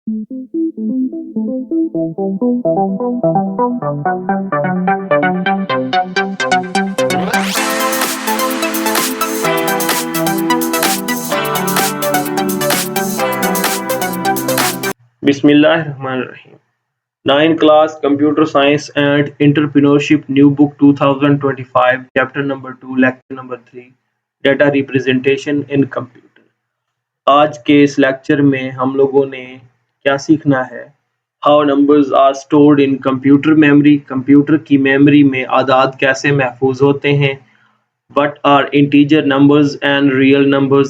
Bismillahirrahmanirrahim. 9 class Computer Science and Entrepreneurship New Book 2025 Chapter number 2 Lecture number 3 Data Representation in Computer. آج کے اس lecture میں ہم لوگوں نے کیا سیکھنا ہے؟ How numbers are stored in computer memory. Computer کی میموری میں اعداد کیسے محفوظ ہوتے ہیں؟ What are integer numbers and real numbers.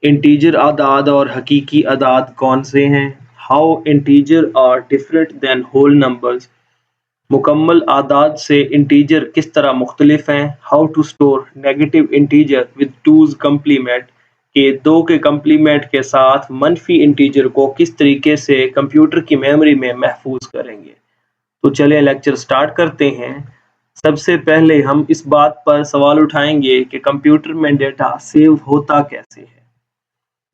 Integer اعداد اور حقیقی اعداد کون سے ہیں؟ How integer are different than whole numbers. مکمل اعداد سے انٹیجر کس طرح مختلف ہیں؟ How to store negative integer with 2's complement. کہ 2 کے کمپلیمنٹ کے ساتھ منفی انٹیجر کو کس طریقے سے کمپیوٹر کی میموری میں محفوظ کریں گے؟ تو چلیں لیکچر سٹارٹ کرتے ہیں۔ سب سے پہلے ہم اس بات پر سوال اٹھائیں گے کہ کمپیوٹر میں ڈیٹا سیو ہوتا کیسے ہے؟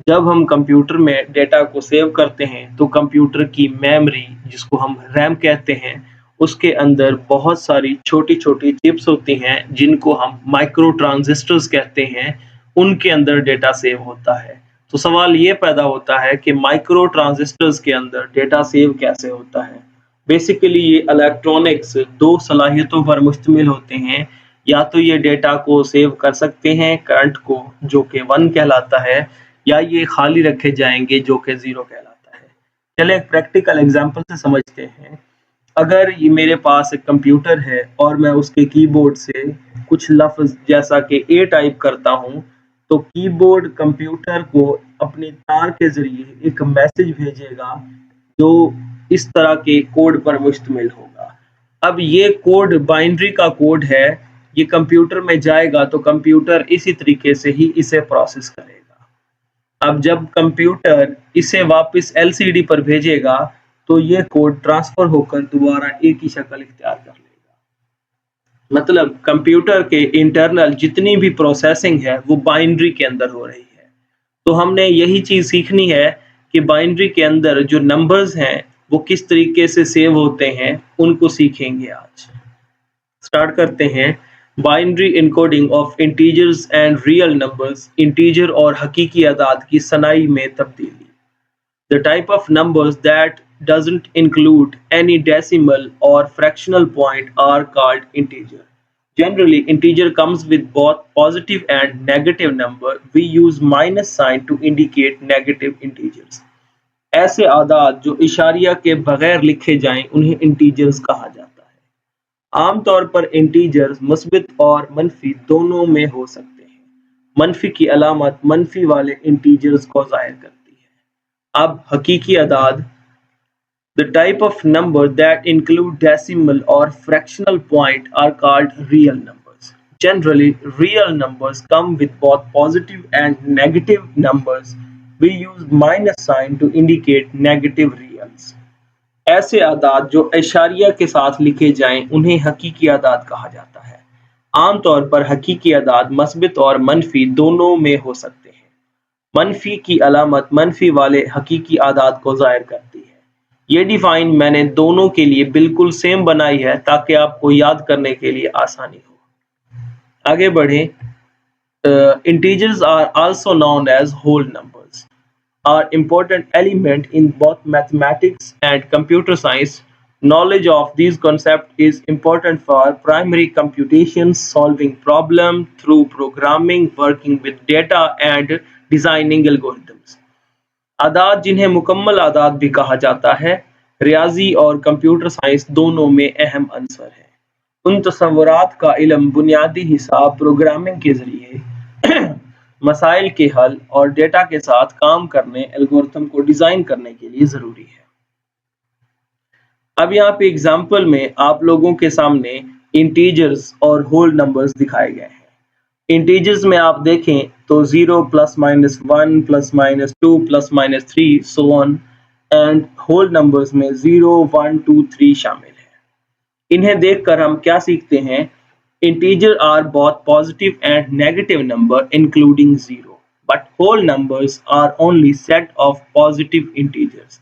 جب ہم کمپیوٹر میں ڈیٹا کو سیو کرتے ہیں تو کمپیوٹر کی میموری جس کو ہم ریم کہتے ہیں اس کے اندر بہت ساری چھوٹی چھوٹی چپس ہوتی ہیں جن کو ہم مائکرو ٹرانزسٹرز کہتے ہیں، ان کے اندر ڈیٹا سیو ہوتا ہے۔ تو سوال یہ پیدا ہوتا ہے کہ مائکرو ٹرانزسٹرز کے اندر ڈیٹا سیو کیسے ہوتا ہے؟ بیسیکلی یہ الیکٹرونکس 2 صلاحیتوں پر مشتمل ہوتے ہیں، یا تو یہ ڈیٹا کو سیو کر سکتے ہیں کرنٹ کو جو کہ 1 کہلاتا ہے، یا یہ خالی رکھے جائیں گے جو کہ 0 کہلاتا ہے۔ چلیں ایک پریکٹیکل ایگزامپل سے سمجھتے ہیں۔ اگر یہ میرے پاس ایک کمپیوٹر ہے اور میں اس کے کی بورڈ سے کچھ لفظ جیسا کہ A ٹائپ کرتا ہوں تو کی بورڈ کمپیوٹر کو اپنے تار کے ذریعے ایک میسج بھیجے گا جو اس طرح کے کوڈ پر مشتمل ہوگا۔ اب یہ کوڈ بائنڈری کا کوڈ ہے، یہ کمپیوٹر میں جائے گا تو کمپیوٹر اسی طریقے سے ہی اسے پروسیس کرے گا۔ اب جب کمپیوٹر اسے واپس LCD پر بھیجے گا تو یہ کوڈ ٹرانسفر ہو کر دوبارہ ایک ہی شکل اختیار کر لے گا۔ مطلب کمپیوٹر کے انٹرنل جتنی بھی پروسیسنگ ہے وہ بائنڈری کے اندر ہو رہی ہے۔ تو ہم نے یہی چیز سیکھنی ہے کہ بائنڈری کے اندر جو نمبرز ہیں وہ کس طریقے سے سیو ہوتے ہیں، ان کو سیکھیں گے آج۔ سٹارٹ کرتے ہیں۔ Binary encoding of integers and real numbers, integer اور حقیقی اعداد کی صنائی میں تبدیلی۔ The type of numbers that doesn't include any decimal or fractional point are called integer. Generally, integer comes with both positive and negative number. We use minus sign to indicate negative integers. ایسے اعداد جو اشاریہ کے بغیر لکھے جائیں انہیں integers کہا جاتا ہے۔ عام طور پر انٹیجرز مثبت اور منفی دونوں میں ہو سکتے ہیں۔ منفی کی علامت منفی والے انٹیجرز کو ظاہر کرتی ہے۔ اب حقیقی اعداد۔ The type of number that include decimal or fractional point are called real numbers. Generally, real numbers come with both positive and negative numbers. We use minus sign to indicate negative reals. ایسے اعداد جو اشاریہ کے ساتھ لکھے جائیں انہیں حقیقی اعداد کہا جاتا ہے۔ عام طور پر حقیقی اعداد مثبت اور منفی دونوں میں ہو سکتے ہیں۔ منفی کی علامت منفی والے حقیقی اعداد کو ظاہر کرتی ہے۔ یہ ڈیفائن میں نے دونوں کے لیے بالکل سیم بنائی ہے تاکہ آپ کو یاد کرنے کے لیے آسانی ہو۔ آگے بڑھیں۔ Integers are also known as whole numbers. Are important element in both mathematics and computer science. Knowledge of these concepts is important for primary computations, solving problem through programming, working with data and designing algorithms. اعداد جنہیں مکمل اعداد بھی کہا جاتا ہے ریاضی اور کمپیوٹر سائنس دونوں میں اہم عنصر ہیں۔ ان تصورات کا علم بنیادی حساب پروگرامنگ کے ذریعے مسائل کے حل اور ڈیٹا کے ساتھ کام کرنے الگورتھم کو ڈیزائن کرنے کے لیے ضروری ہے۔ اب یہاں پہ اگزامپل میں آپ لوگوں کے سامنے انٹیجرز اور ہول نمبرز دکھائے گئے ہیں۔ انٹیجرز میں آپ دیکھیں تو 0 +- 1 +- 2 +- 3 so on and whole numbers میں 0 1 2 3 شامل ہیں۔ انہیں دیکھ کر ہم کیا سیکھتے ہیں؟ Integer are both positive and negative number including 0 but whole numbers are only set of positive integers.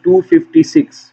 256।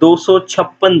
256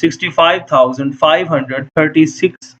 65,536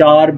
4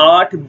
8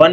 1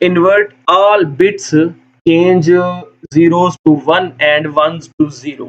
Invert all bits, change zeros to 1 and ones to 0।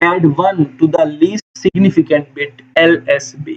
Add 1 to the least significant bit LSB।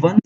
1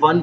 1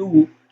2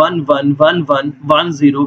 1 1 1 1 1 0